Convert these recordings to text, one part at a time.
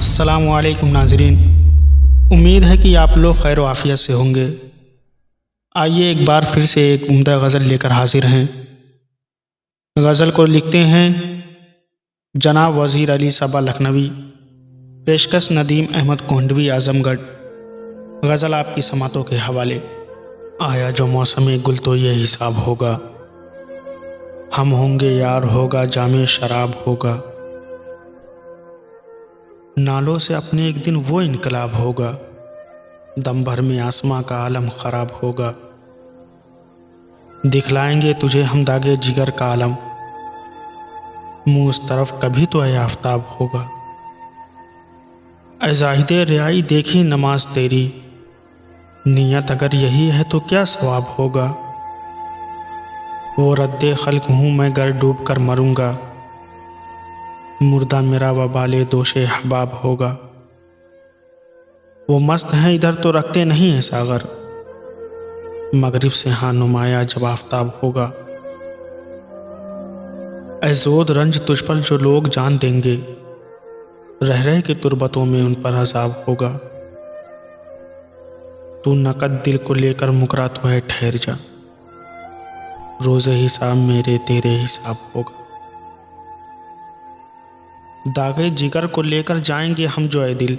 अस्सलामुअलैकुम नाज़रीन, उम्मीद है कि आप लोग खैर व आफ़ियत से होंगे। आइए एक बार फिर से एक उम्दा गज़ल लेकर हाजिर हैं। गज़ल को लिखते हैं जनाब वज़ीर अली सबा लखनवी, पेशकश नदीम अहमद कोंडवी आज़मगढ़। गज़ल आपकी समातों के हवाले। आया जो मौसम गुल तो ये हिसाब होगा, हम होंगे यार होगा जामे शराब होगा। नालों से अपने एक दिन वो इनकलाब होगा, दम भर में आसमां का आलम ख़राब होगा। दिखलाएंगे तुझे हम दागे जिगर का आलम, मुँह उस तरफ कभी तो ऐ आफ़ताब होगा। ऐ ज़ाहिदे रियाई देखी नमाज तेरी, नियत अगर यही है तो क्या सवाब होगा। वो रद्दे खल्क हूँ मैं गर डूब कर मरूंगा, मुर्दा मेरा वबाले दोषे हबाब होगा। वो मस्त हैं इधर तो रखते नहीं हैं सागर, मगरिब से हाँ नुमाया जब आफ़ताब होगा। ऐ ज़ोद रंज तुझ पर जो लोग जान देंगे, रह रह के तुर्बतों में उन पर अज़ाब होगा। तू नकद दिल को लेकर मुकरा तो है ठहर जा, रोज़े हिसाब मेरे तेरे हिसाब होगा। दागे जिगर को लेकर जाएंगे हम जो ऐ दिल,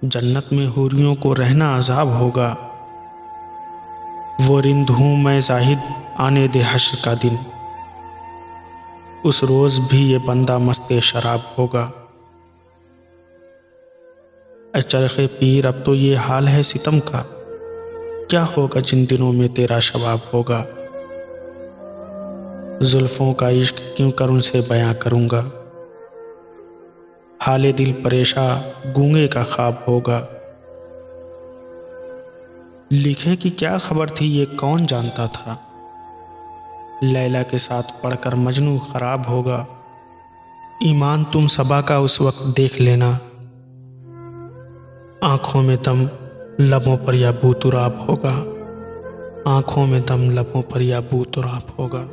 जन्नत में हूरियों को रहना अज़ाब होगा। वो रिंद हूँ मैं ज़ाहिद आने दे हश्र का दिन, उस रोज़ भी ये बंदा मस्ते शराब होगा। ऐ चरखे पीर अब तो ये हाल है सितम का, क्या होगा जिन दिनों में तेरा शबाब होगा। जुल्फ़ों का इश्क क्यों कर उनसे बयां करूँगा, हाले दिल परेशा गूंगे का ख्वाब होगा। लिखे कि क्या खबर थी ये कौन जानता था, लैला के साथ पढ़कर मजनू ख़राब होगा। ईमान तुम सबा का उस वक्त देख लेना, आँखों में दम लबों पर या बूतुराब होगा। आँखों में दम लबों पर या बूतुराब होगा।